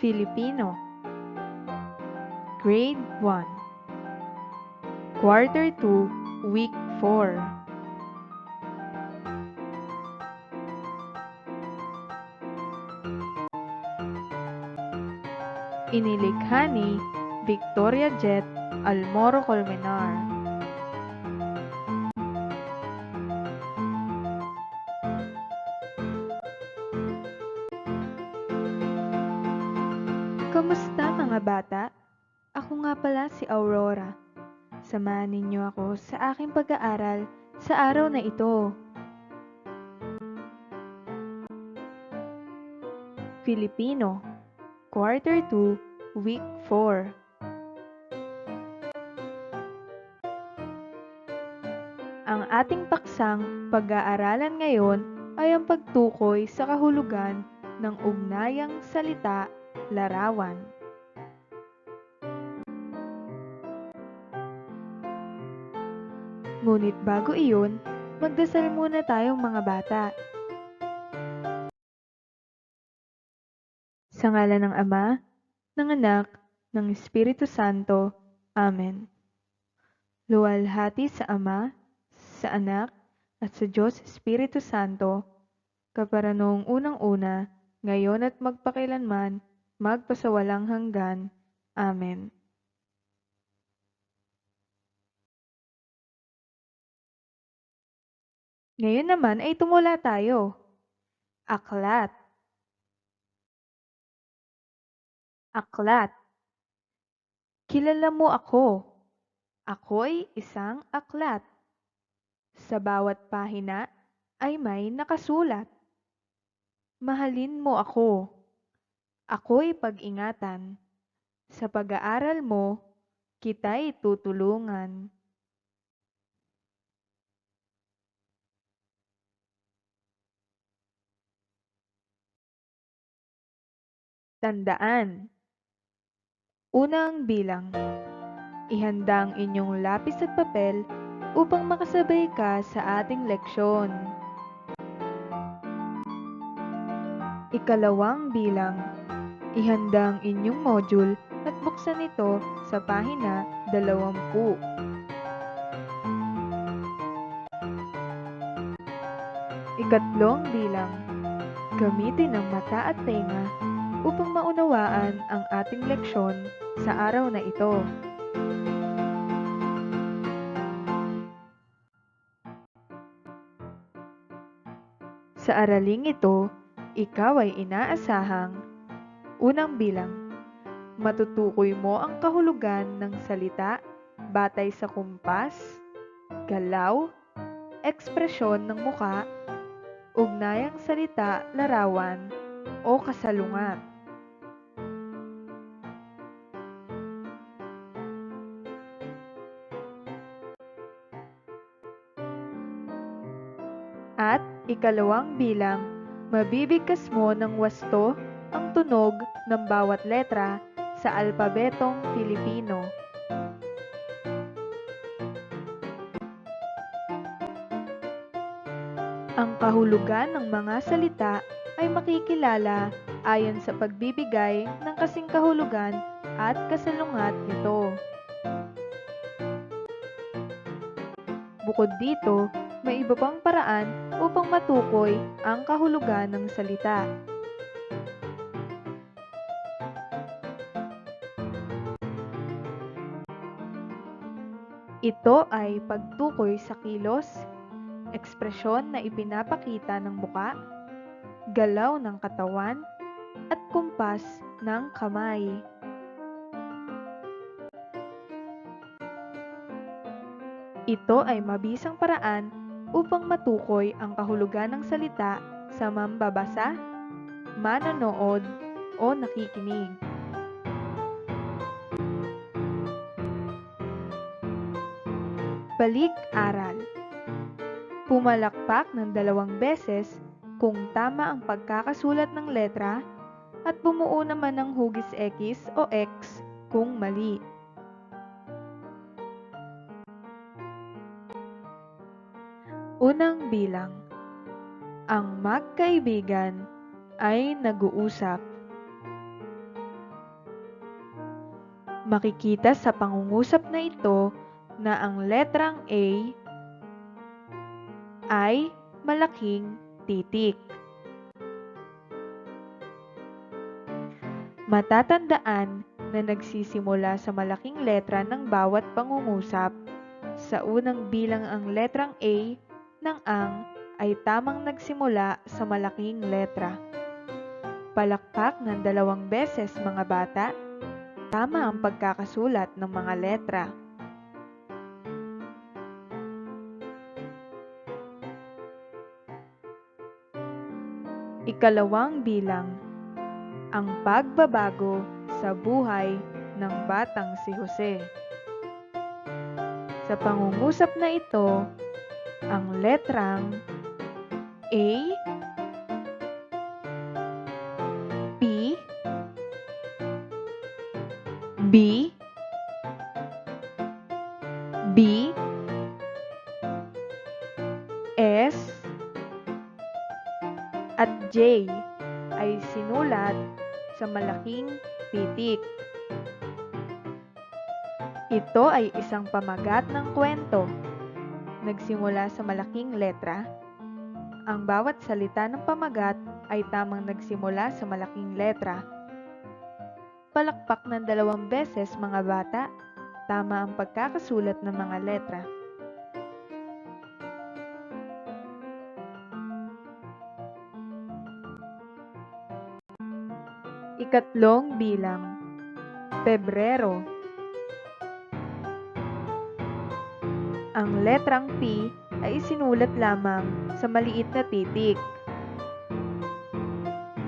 Filipino, Grade 1, Quarter 2, Week 4. Inilikha ni Victoria Jet Almoro Colmenar. Kamusta mga bata? Ako nga pala si Aurora. Samahan ninyo ako sa aking pag-aaral sa araw na ito. Filipino, Quarter 2, Week 4. Ang ating paksang pag-aaralan ngayon ay ang pagtukoy sa kahulugan ng ugnayang salita, larawan. Ngunit bago iyon, magdasal muna tayong mga bata. Sa ngalan ng Ama, ng Anak, ng Espiritu Santo. Amen. Luwalhati sa Ama, sa Anak, at sa Diyos Espiritu Santo, kapara noong unang-una, ngayon at magpakailanman, magpasawalang hanggan. Amen. Ngayon naman ay tumula tayo. Aklat. Aklat. Kilala mo ako. Ako'y isang aklat. Sa bawat pahina ay may nakasulat. Mahalin mo ako. Ako'y pag-ingatan. Sa pag-aaral mo, kita'y tutulungan. Tandaan. Unang bilang. Ihanda ang inyong lapis at papel upang makasabay ka sa ating leksyon. Ikalawang bilang. Ihanda ang inyong module at buksan ito sa pahina 20. Ikatlong bilang. Gamitin ang mata at tenga upang maunawaan ang ating leksyon sa araw na ito. Sa araling ito, ikaw ay inaasahang unang bilang. Matutukoy mo ang kahulugan ng salita batay sa kumpas, galaw, ekspresyon ng muka, ugnayang salita, larawan, o kasalungat. At ikalawang bilang, mabibigkas mo ng wasto ang tunog ng bawat letra sa alpabetong Filipino. Ang kahulugan ng mga salita ay makikilala ayon sa pagbibigay ng kasing kahulugan at kasalungat nito. Bukod dito, may iba pang paraan upang matukoy ang kahulugan ng salita. Ito ay pagtukoy sa kilos, ekspresyon na ipinapakita ng muka, galaw ng katawan, at kumpas ng kamay. Ito ay mabisang paraan upang matukoy ang kahulugan ng salita sa mambabasa, manonood, o nakikinig. Balik-aral. Pumalakpak ng 2 beses kung tama ang pagkakasulat ng letra at bumuo naman ng hugis X o X kung mali. Unang bilang. Ang magkaibigan ay nag-uusap. Makikita sa pangungusap na ito na ang letrang A ay malaking titik. Matatandaan na nagsisimula sa malaking letra ng bawat pangungusap. Sa unang bilang ang letrang A ng ang ay tamang nagsimula sa malaking letra. Palakpak ng 2 beses mga bata. Tama ang pagkakasulat ng mga letra. Ikalawang bilang, ang pagbabago sa buhay ng batang si Jose. Sa pangungusap na ito, ang letrang A, P, B, B, S, at J ay sinulat sa malaking titik. Ito ay isang pamagat ng kwento. Nagsimula sa malaking letra. Ang bawat salita ng pamagat ay tamang nagsimula sa malaking letra. Palakpak ng 2 beses mga bata. Tama ang pagkakasulat ng mga letra. Ikatlong bilang, Pebrero. Ang letrang P ay isinulat lamang sa maliit na titik.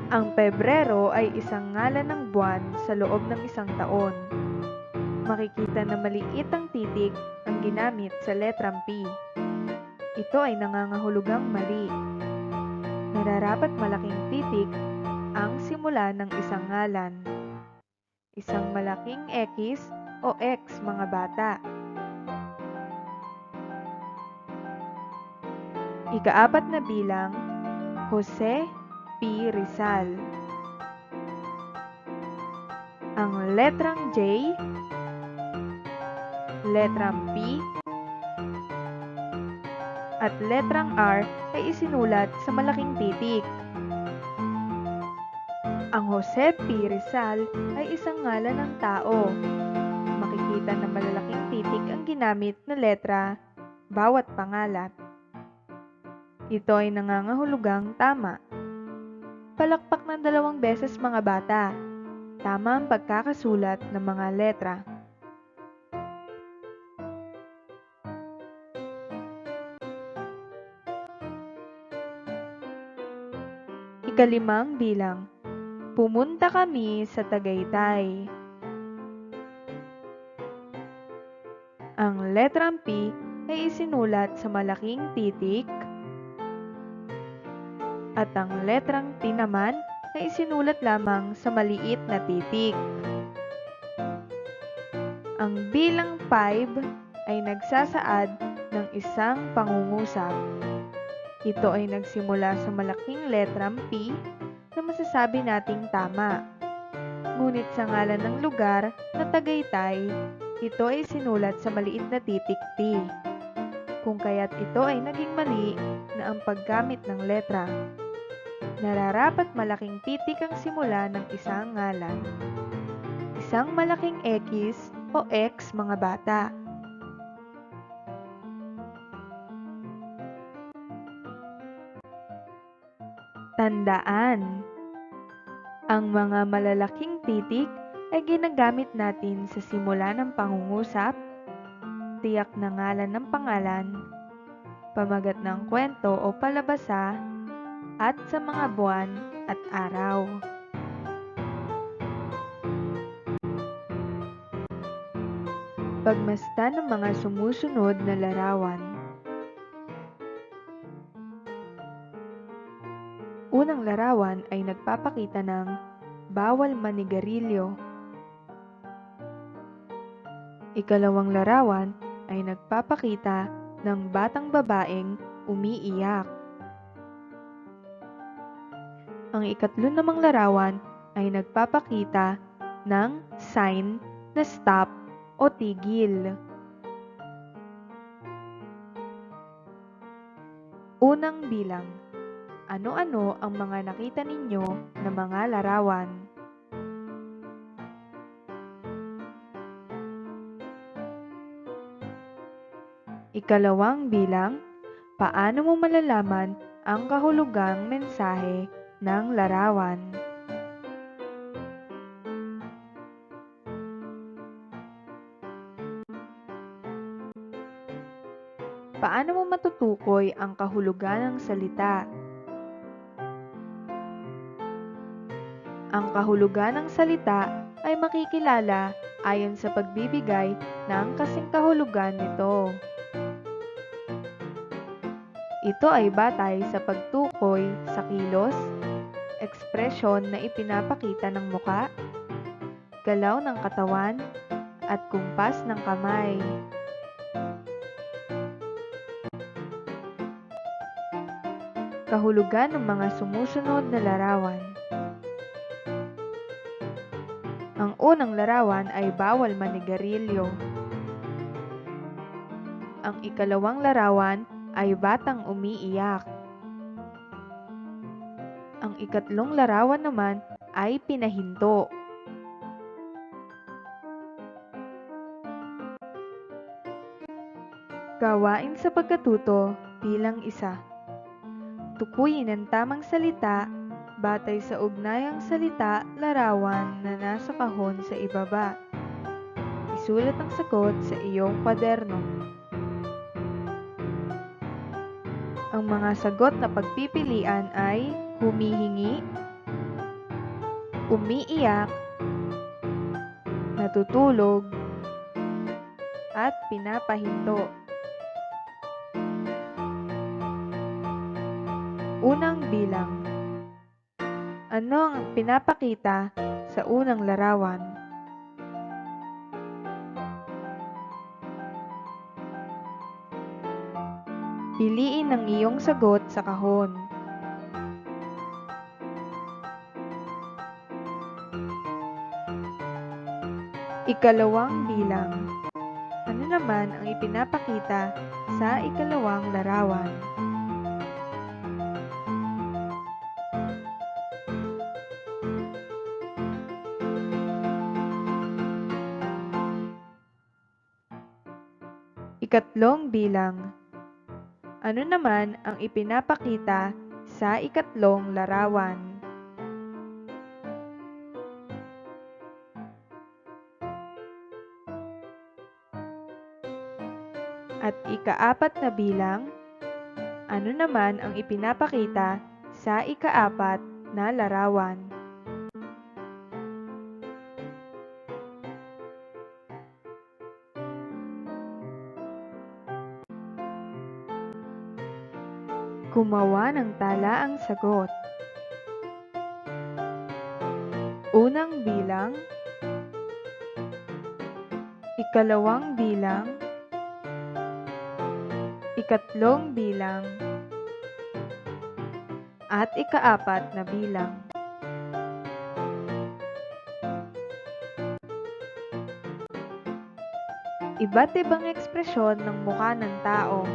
Ang Pebrero ay isang ngalan ng buwan sa loob ng isang taon. Makikita na maliit ang titik ang ginamit sa letrang P. Ito ay nangangahulugang mali. Nararapat malaking titik ang simula ng isang ngalan. Isang malaking X o X mga bata. Ika-4 na bilang, Jose P. Rizal. Ang letrang J, letrang P, at letrang R ay isinulat sa malaking titik. Ang Jose P. Rizal ay isang ngalan ng tao. Makikita na malalaking titik ang ginamit na letra bawat pangalan. Ito ay nangangahulugang tama. Palakpak ng 2 beses mga bata. Tama ang pagkakasulat ng mga letra. Ika-5 bilang, pumunta kami sa Tagaytay. Ang letrang P ay isinulat sa malaking titik at ang letrang T naman ay isinulat lamang sa maliit na titik. Ang bilang 5 ay nagsasaad ng isang pangungusap. Ito ay nagsimula sa malaking letrang P na masasabi nating tama. Ngunit sa ngalan ng lugar na Tagaytay, ito ay sinulat sa maliit na titik T. Kung kaya't ito ay naging mali na ang paggamit ng letra. Nararapat malaking titik ang simula ng isang ngalan. Isang malaking X o X mga bata. Tandaan, ang mga malalaking titik ay ginagamit natin sa simula ng pangungusap, tiyak na ngalan ng pangalan, pamagat ng kwento o palabasa, at sa mga buwan at araw. Pagmasdan ng mga sumusunod na larawan. Unang larawan ay nagpapakita ng bawal manigarilyo. Ikalawang larawan ay nagpapakita ng batang babaeng umiiyak. Ang ikatlo namang larawan ay nagpapakita ng sign na stop o tigil. Unang bilang. Ano-ano ang mga nakita ninyo na mga larawan? Ikalawang bilang. Paano mo malalaman ang kahulugang mensahe ng larawan? Paano mo matutukoy ang kahulugan ng salita? Ang kahulugan ng salita ay makikilala ayon sa pagbibigay ng kasing kahulugan nito. Ito ay batay sa pagtukoy sa kilos, ekspresyon na ipinapakita ng muka, galaw ng katawan, at kumpas ng kamay. Kahulugan ng mga sumusunod na larawan. Ang unang larawan ay bawal manigarilyo. Ang ikalawang larawan ay batang umiiyak. Ang ikatlong larawan naman ay pinahinto. Gawain sa pagkatuto bilang 1. Tukuyin ang tamang salita batay sa ugnayang salita larawan na nasa kahon sa ibaba. Isulat ang sagot sa iyong kwaderno. Ang mga sagot na pagpipilian ay humihingi, umiiyak, natutulog, at pinapahinto. Unang bilang. Ano ang pinapakita sa unang larawan? Piliin ang iyong sagot sa kahon. Ikalawang bilang. Ano naman ang ipinapakita sa ikalawang larawan? Ikatlong bilang. Ano naman ang ipinapakita sa ikatlong larawan? At ikaapat na bilang. Ano naman ang ipinapakita sa ikaapat na larawan? Gumawa ng tala ang sagot. Unang bilang, ikalawang bilang, ikatlong bilang, at ikaapat na bilang. Iba't ibang ekspresyon ng mukha ng tao.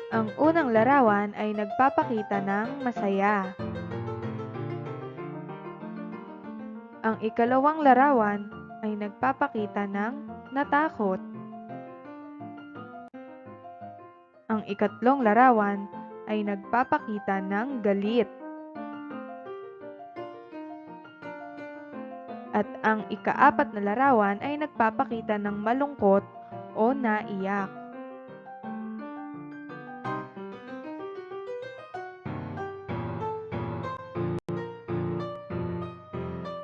Ang unang larawan ay nagpapakita ng masaya. Ang ikalawang larawan ay nagpapakita ng natakot. Ang ikatlong larawan ay nagpapakita ng galit. At ang ikaapat na larawan ay nagpapakita ng malungkot o naiyak.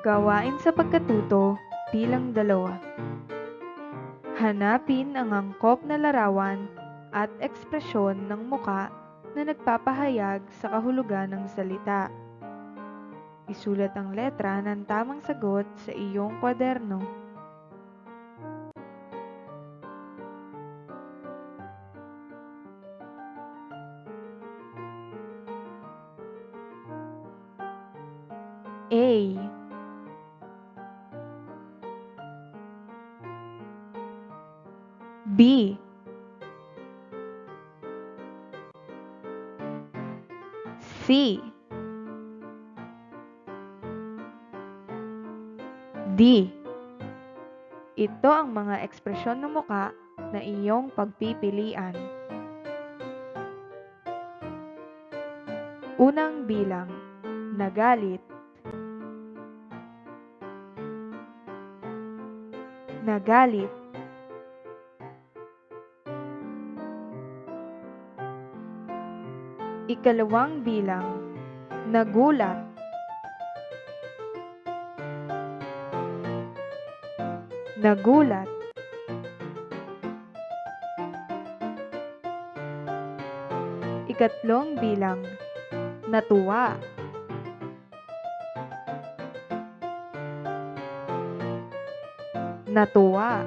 Gawain sa pagkatuto bilang 2. Hanapin ang angkop na larawan at ekspresyon ng muka na nagpapahayag sa kahulugan ng salita. Isulat ang letra ng tamang sagot sa iyong kwaderno. A. B, C, D. Ito ang mga ekspresyon ng muka na iyong pagpipilian. Unang bilang, nagalit. Nagalit. Ikalawang bilang, nagulat. Nagulat. Ikatlong bilang, natuwa. Natuwa.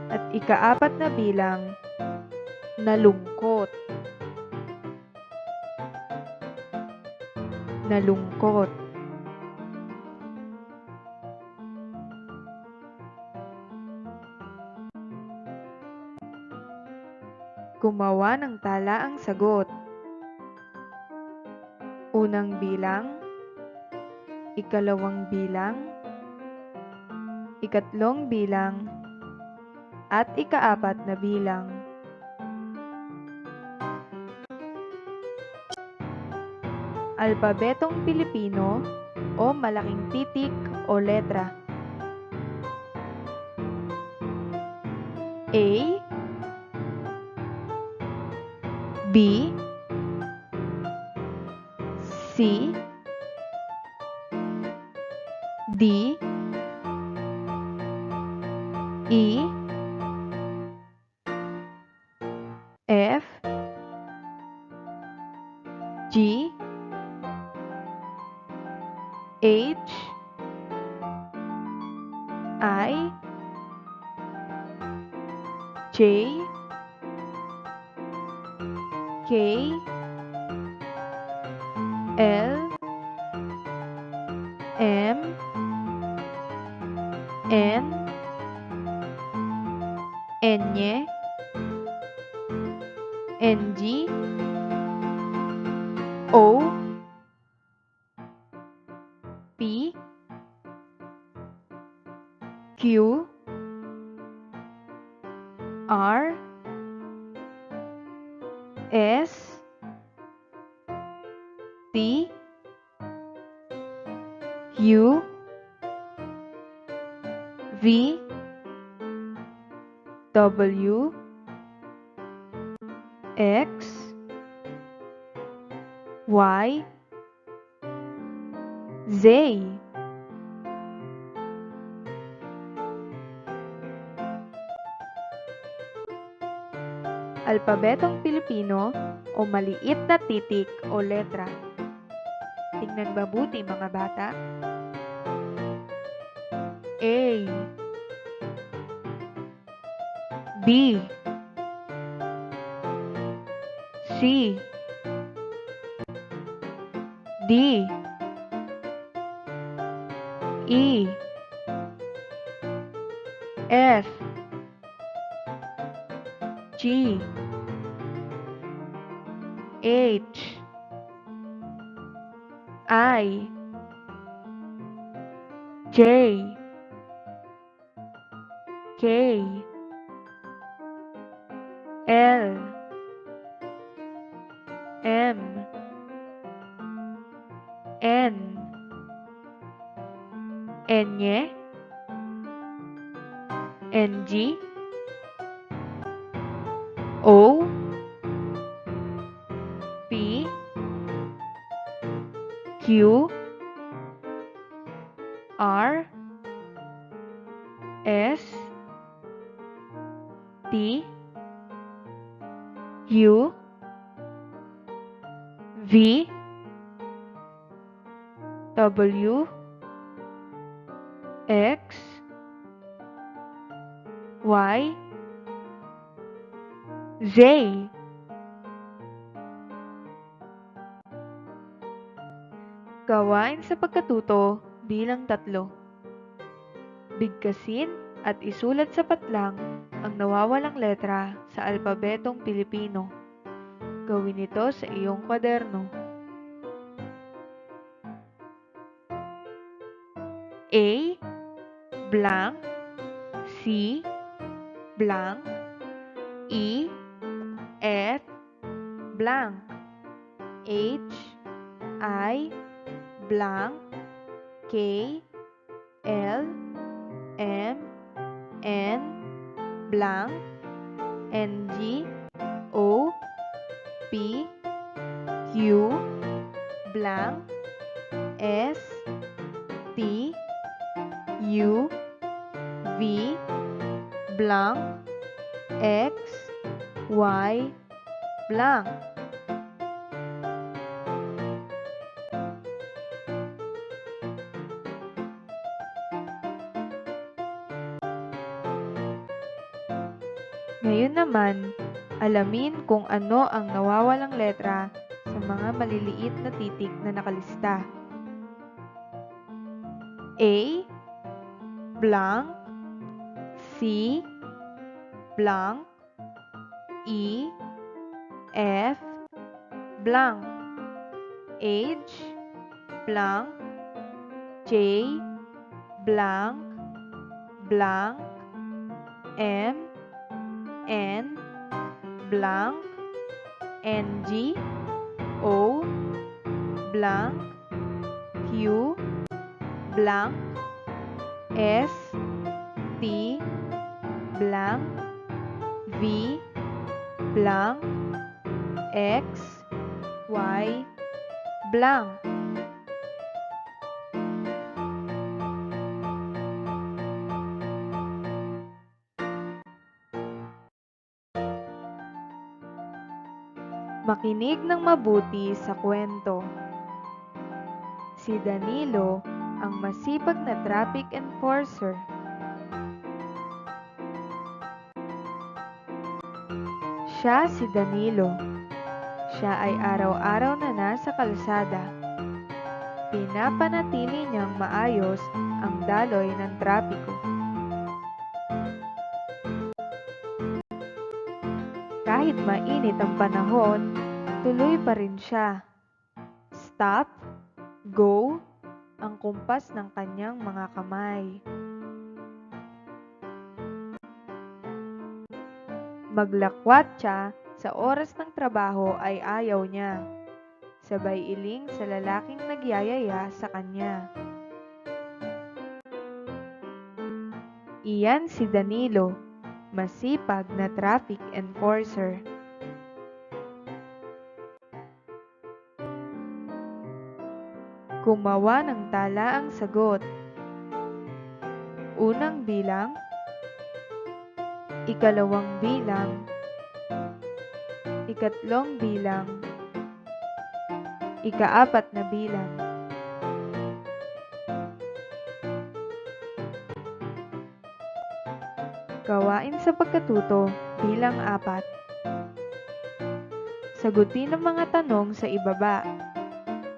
At ikaapat na bilang, nalungkot. Nalungkot. Gumawa ng talaang sagot. Unang bilang, ikalawang bilang, ikatlong bilang, at ikaapat na bilang. Alpabetong Pilipino o malaking titik o letra. A, B, C, D, E, F, G, H, I, J, K, L, M, N, N, NG, O, P, Q, R, S, T, U, V, W, X, Y, Z. Alpabetong Pilipino o maliit na titik o letra. Tingnan mabuti mga bata. A, B, C, D, E, F, G, H, I, J, K, L, M, N, N, NG, O, P, Q, R, S, T, U, V, W, X, Y, Z. Gawain sa pagkatuto bilang 3. Bigkasin at isulat sa patlang ang nawawalang letra sa alpabetong Pilipino. Gawin ito sa iyong kwaderno. A, blank, C, blank, E, F, blank, H, I, blank, K, L, M, N, blank, NG, O, P, Q, blank, S, T, U, V, blank, X, Y, blank. Ngayon naman, alamin kung ano ang nawawalang letra sa mga maliliit na titik na nakalista. A, blank, C, blank, E, F, blank, H, blank, J, blank, blank, M, N, blank, NG, O, blank, Q, blank, S, T, blank, V, blank, X, Y, blank. Makinig ng mabuti sa kwento. Si Danilo ang masipag na traffic enforcer. Siya si Danilo. Siya ay araw-araw na nasa kalsada. Pinapanatili niyang maayos ang daloy ng trapiko. Kahit mainit ang panahon, tuloy pa rin siya. Stop, go, ang kumpas ng kanyang mga kamay. Maglakwat siya sa oras ng trabaho ay ayaw niya. Sabay iling sa lalaking nagyayaya sa kanya. Iyan si Danilo, masipag na traffic enforcer. Gumawa ng tala ang sagot. Unang bilang, ikalawang bilang, ikatlong bilang, ikaapat na bilang. Gawain sa pagkatuto bilang 4. Sagutin ang mga tanong sa ibaba.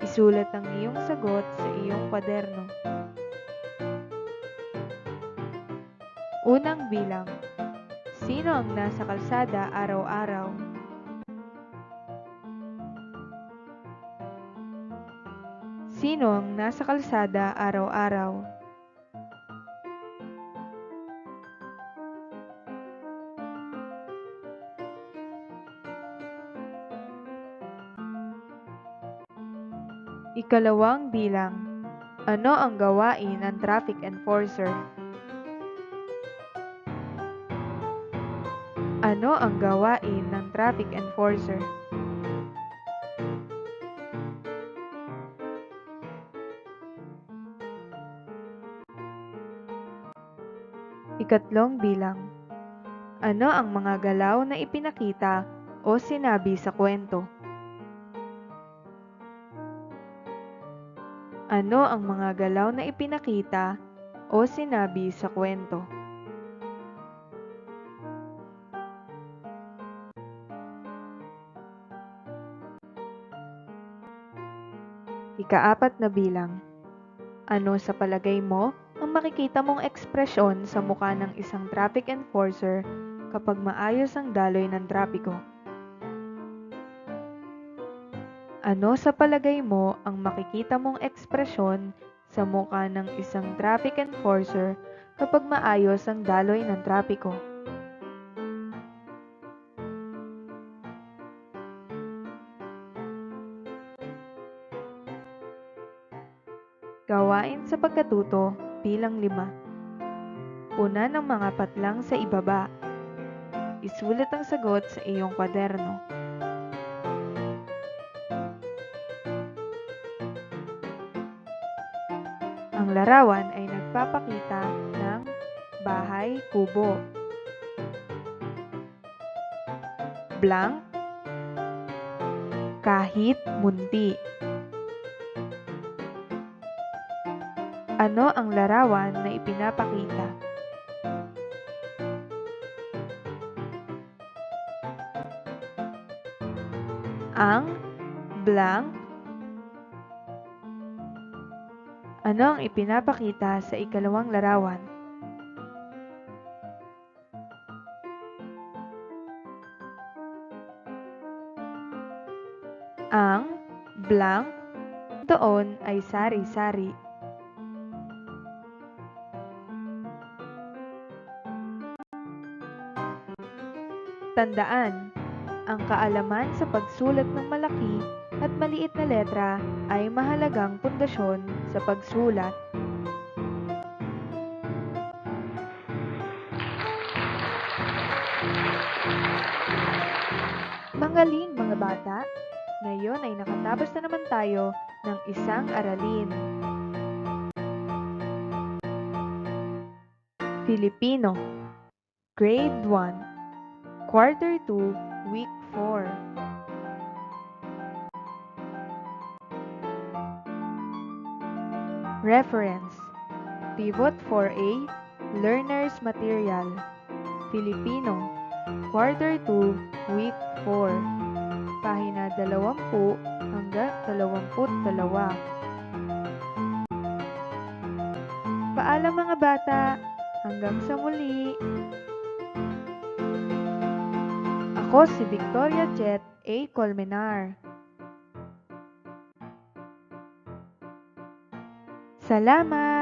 Isulat ang iyong sagot sa iyong kwaderno. Unang bilang. Sino ang nasa kalsada araw-araw? Sino ang nasa kalsada araw-araw? Ikalawang bilang. Ano ang gawain ng traffic enforcer? Ano ang gawain ng traffic enforcer? Ikatlong bilang. Ano ang mga galaw na ipinakita o sinabi sa kwento? Ano ang mga galaw na ipinakita o sinabi sa kwento? Ikaapat na bilang. Ano sa palagay mo ang makikita mong ekspresyon sa mukha ng isang traffic enforcer kapag maayos ang daloy ng trapiko? Ano sa palagay mo ang makikita mong ekspresyon sa mukha ng isang traffic enforcer kapag maayos ang daloy ng trapiko? Gawain sa pagkatuto bilang 5. Punan ang mga patlang sa ibaba. Isulat ang sagot sa iyong kwaderno. Ang larawan ay nagpapakita ng bahay kubo. Blank, kahit munti. Ano ang larawan na ipinapakita? Ang blank. Ano ang ipinapakita sa ikalawang larawan? Ang blank doon ay sari-sari. Tandaan, ang kaalaman sa pagsulat ng malaki at maliit na letra ay mahalagang pundasyon sa pagsulat. Magaling mga bata! Ngayon ay nakatapos na naman tayo ng isang aralin. Filipino, Grade 1, Quarter 2, Week 4. Reference: Pivot 4A, Learner's Material. Filipino, Quarter 2, Week 4. Pahina 20 hanggang 22. Paalam mga bata! Hanggang sa muli! Ako si Victoria Jet A. Colmenar. Salamat!